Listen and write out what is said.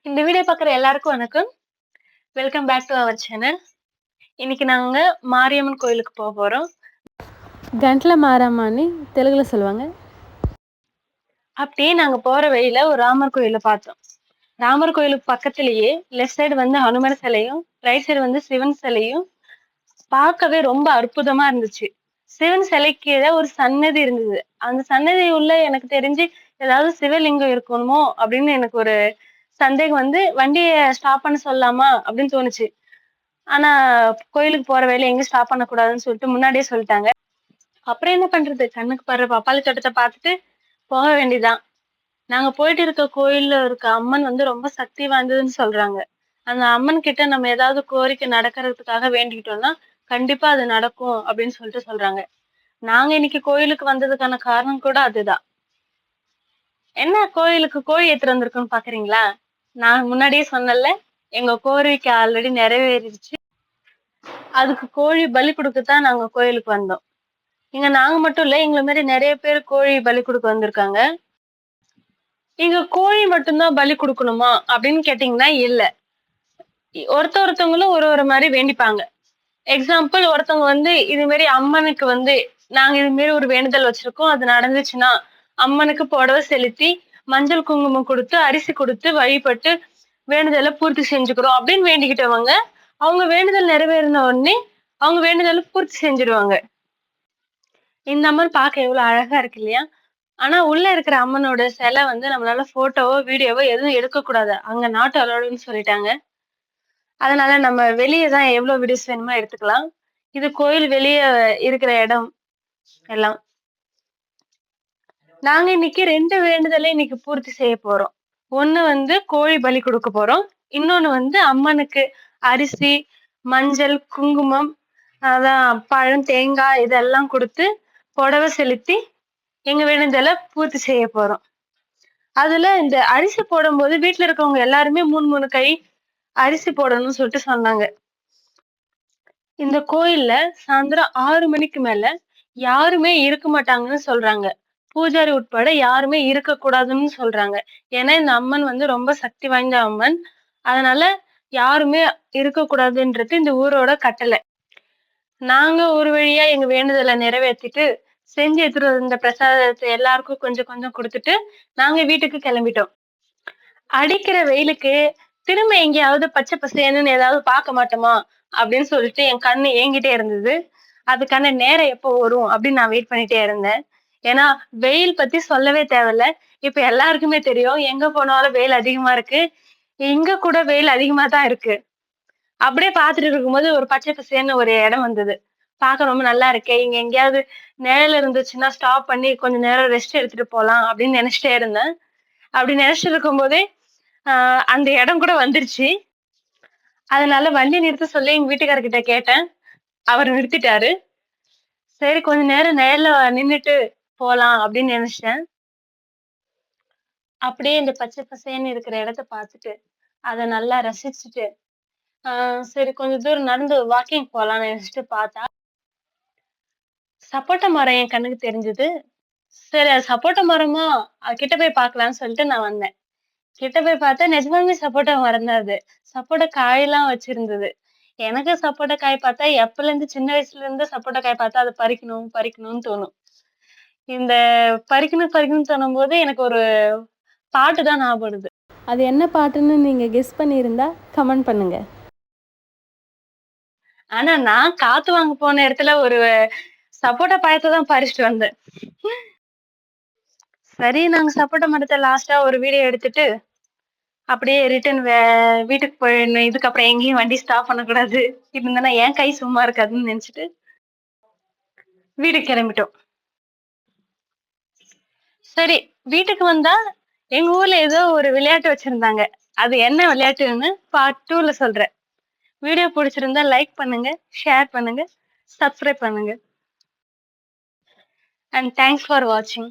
இந்த வீடியோ பார்க்குற எல்லாருக்கும் வணக்கம். Welcome back to our channel. இன்னைக்கு நாங்க மாரியம்மன் கோயிலுக்கு போறோம். గంటల మారమ్మని తెలుగులో சொல்லுவாங்க. அப்படியே நாங்க போற வழியில ஒரு ராமர் கோயிலை பார்த்தோம். ராமர் கோயிலுக்கு பக்கத்திலேயே லெஃப்ட் சைடு வந்து ஹனுமர் சிலையும், ரைட் சைடு வந்து சிவன் சிலையும் பார்க்கவே ரொம்ப அற்புதமா இருந்துச்சு. சிவன் சிலைக்கு கீழே ஒரு சன்னதி இருந்தது. அந்த சன்னதி உள்ள எனக்கு தெரிஞ்சு ஏதாவது சிவலிங்கம் இருக்கணுமோ அப்படின்னு எனக்கு ஒரு சந்தேகம் வந்து வண்டியை ஸ்டாப் பண்ண சொல்லலாமா அப்படின்னு தோணுச்சு. ஆனா கோயிலுக்கு போற வழியில எங்கயும் ஸ்டாப் பண்ணக்கூடாதுன்னு சொல்லிட்டு முன்னாடியே சொல்லிட்டாங்க. அப்புறம் என்ன பண்றது? கண்ணுக்கு படுற பப்பாளி தோட்டத்தை பார்த்துட்டு போக வேண்டியதுதான். நாங்க போயிட்டு இருக்க கோயில்ல இருக்க அம்மன் வந்து ரொம்ப சக்தி வாய்ந்ததுன்னு சொல்றாங்க. அந்த அம்மன் கிட்ட நம்ம ஏதாவது கோரிக்கை நடக்கிறதுக்காக வேண்டிக்கிட்டோம்னா கண்டிப்பா அது நடக்கும் அப்படின்னு சொல்றாங்க. நாங்க இன்னைக்கு கோயிலுக்கு வந்ததுக்கான காரணம் கூட அதுதான். என்ன கோயிலுக்கு கோழி ஏத்துட்டு வந்திருக்குன்னு பாக்குறீங்களா? நான் முன்னாடியே சொன்னேன்ல, எங்க கோரிக்கை ஆல்ரெடி நிறைவேறிடுச்சு. அதுக்கு கோழி பலி கொடுக்கத்தான் நாங்க கோயிலுக்கு வந்தோம். இங்க நாங்க மட்டும் இல்ல, எங்களை மாதிரி நிறைய பேர் கோழி பலி கொடுக்க வந்திருக்காங்க. இங்க கோழி மட்டும்தான் பலி கொடுக்கணுமா அப்படின்னு கேட்டீங்கன்னா இல்ல. ஒருத்தவங்களும் ஒரு ஒரு மாதிரி வேண்டிப்பாங்க. எக்ஸாம்பிள், ஒருத்தவங்க வந்து இது மாதிரி அம்மனுக்கு வந்து நாங்க இது மாதிரி ஒரு வேண்டுதல் வச்சிருக்கோம், அது நடந்துச்சுன்னா அம்மனுக்கு புடவை செலுத்தி மஞ்சள் குங்குமம் கொடுத்து அரிசி கொடுத்து வழிபட்டு வேண்டுதலை பூர்த்தி செஞ்சுக்கிறோம் அப்படின்னு வேண்டிக்கிட்டவங்க அவங்க வேண்டுதல் நிறைவேறின உடனே அவங்க வேண்டுதலை பூர்த்தி செஞ்சிருவாங்க. இந்த அம்மன் பார்க்க எவ்வளவு அழகா இருக்கு இல்லையா? ஆனா உள்ள இருக்கிற அம்மனோட சிலை வந்து நம்மளால போட்டோவோ வீடியோவோ எதுவும் எடுக்கக்கூடாது, அங்க நாட்டு அலோடுன்னு சொல்லிட்டாங்க. அதனால நம்ம வெளியே தான் எவ்வளவு வீடியோஸ் வேணுமோ எடுத்துக்கலாம். இது கோயில் வெளியே இருக்கிற இடம் எல்லாம். நாங்க இன்னைக்கு 2 வேண்டுதலை இன்னைக்கு பூர்த்தி செய்ய போறோம். ஒண்ணு வந்து கோழி பலி கொடுக்க போறோம், இன்னொன்னு வந்து அம்மனுக்கு அரிசி, மஞ்சள், குங்குமம், அதான் பழம், தேங்காய் இதெல்லாம் கொடுத்து புடவை செலுத்தி எங்க வேண்டுதலை பூர்த்தி செய்ய போறோம். அதுல இந்த அரிசி போடும்போது வீட்டுல இருக்கவங்க எல்லாருமே 3 கை அரிசி போடணும்னு சொல்லிட்டு சொன்னாங்க. இந்த கோயில்ல சாயந்தரம் 6 மணிக்கு மேல யாருமே இருக்க மாட்டாங்கன்னு சொல்றாங்க. பூஜாரி உட்பட யாருமே இருக்க கூடாதுன்னு சொல்றாங்க. ஏன்னா இந்த அம்மன் வந்து ரொம்ப சக்தி வாய்ந்த அம்மன். அதனால யாருமே இருக்கக்கூடாதுன்றது இந்த ஊரோட கட்டளை. நாங்க ஒரு வழியா எங்க வேண்டுதலை நிறைவேற்றிட்டு செஞ்சு எடுத்துட்டு வந்த பிரசாதத்தை எல்லாருக்கும் கொஞ்சம் கொஞ்சம் கொடுத்துட்டு நாங்க வீட்டுக்கு கிளம்பிட்டோம். அடிக்கிற வெயிலுக்கு திரும்ப எங்கேயாவது பச்சை பசேன்னு ஏதாவது பார்க்க மாட்டோமா அப்படின்னு சொல்லிட்டு என் கண்ணு ஏங்கிட்டே இருந்தது. அதுக்கான நேரம் எப்போ வரும் அப்படின்னு நான் வெயிட் பண்ணிட்டே இருந்தேன். ஏன்னா வெயில் பத்தி சொல்லவே தேவையில்ல. இப்ப எல்லாருக்குமே தெரியும், எங்க போனாலும் வெயில் அதிகமா இருக்கு. இங்க கூட வெயில் அதிகமா தான் இருக்கு. அப்படியே பார்த்துட்டு இருக்கும்போது ஒரு பச்சை பசேன்னு ஒரு இடம் வந்தது. பார்க்க ரொம்ப நல்லா இருக்கே, இங்க எங்கேயாவது நிழல் இருந்துச்சுன்னா ஸ்டாப் பண்ணி கொஞ்ச நேரம் ரெஸ்ட் எடுத்துட்டு போலாம் அப்படின்னு நினைச்சிட்டே இருந்தேன். அப்படி நினைச்சிட்டு இருக்கும் போதே அந்த இடம் கூட வந்துருச்சு. அதனால வண்டி நிறுத்த சொல்லி எங்க வீட்டுக்காரர்கிட்ட கேட்டேன். அவர் நிறுத்திட்டாரு. சரி கொஞ்ச நேரம் நிழல்ல நின்னுட்டு போலாம் அப்படின்னு நினைச்சேன். அப்படியே இந்த பச்சை பசேன்னு இருக்கிற இடத்த பார்த்துட்டு அதை நல்லா ரசிச்சுட்டு சரி கொஞ்ச தூரம் நடந்து வாக்கிங் போலாம்னு நினைச்சிட்டு பார்த்தா சப்போட்டா மரம் என் கண்ணுக்கு தெரிஞ்சது. சரி அது சப்போட்டா மரமா, அது கிட்ட போய் பார்க்கலாம்னு சொல்லிட்டு நான் வந்தேன். கிட்ட போய் பார்த்தா நிஜமாலுமே சப்போட்டா மரம் தான் அது. சப்போட்டா காயெல்லாம் வச்சிருந்தது. எனக்கு சப்போட்டா காய் பார்த்தா எப்பல இருந்து சின்ன வயசுல இருந்து சப்போட்டா காய் பார்த்தா அதை பறிக்கணும் பறிக்கணும்னு தோணும். இந்த பறிக்கணும்னு தோணும் போது எனக்கு ஒரு பாட்டு தான் ஞாபகம் வருது. அது என்ன பாட்டுன்னு நீங்க கெஸ் பண்ணியிருந்தா கமெண்ட் பண்ணுங்க. ஆனா நான் காத்து வாங்க போன இடத்துல ஒரு சப்போட்டா பழத்தை தான் பறிச்சுட்டு வந்தேன். சரி நாங்க சப்போட்டா மரத்தை லாஸ்டா ஒரு வீடியோ எடுத்துட்டு அப்படியே ரிட்டர்ன் வீட்டுக்கு போயிடணும். இதுக்கப்புறம் எங்கேயும் வண்டி ஸ்டாப் பண்ணக்கூடாது, இருந்தேன்னா என் கை சும்மா இருக்காதுன்னு நினைச்சிட்டு வீட்டுக்கு கிளம்பிட்டோம். சரி வீட்டுக்கு வந்தா எங்க ஊர்ல ஏதோ ஒரு விளையாட்டு வச்சிருந்தாங்க. அது என்ன விளையாட்டுன்னு பார்ட் 2ல சொல்றேன். வீடியோ பிடிச்சிருந்தா லைக் பண்ணுங்க, ஷேர் பண்ணுங்க, சப்ஸ்கிரைப் பண்ணுங்க. And thanks for watching.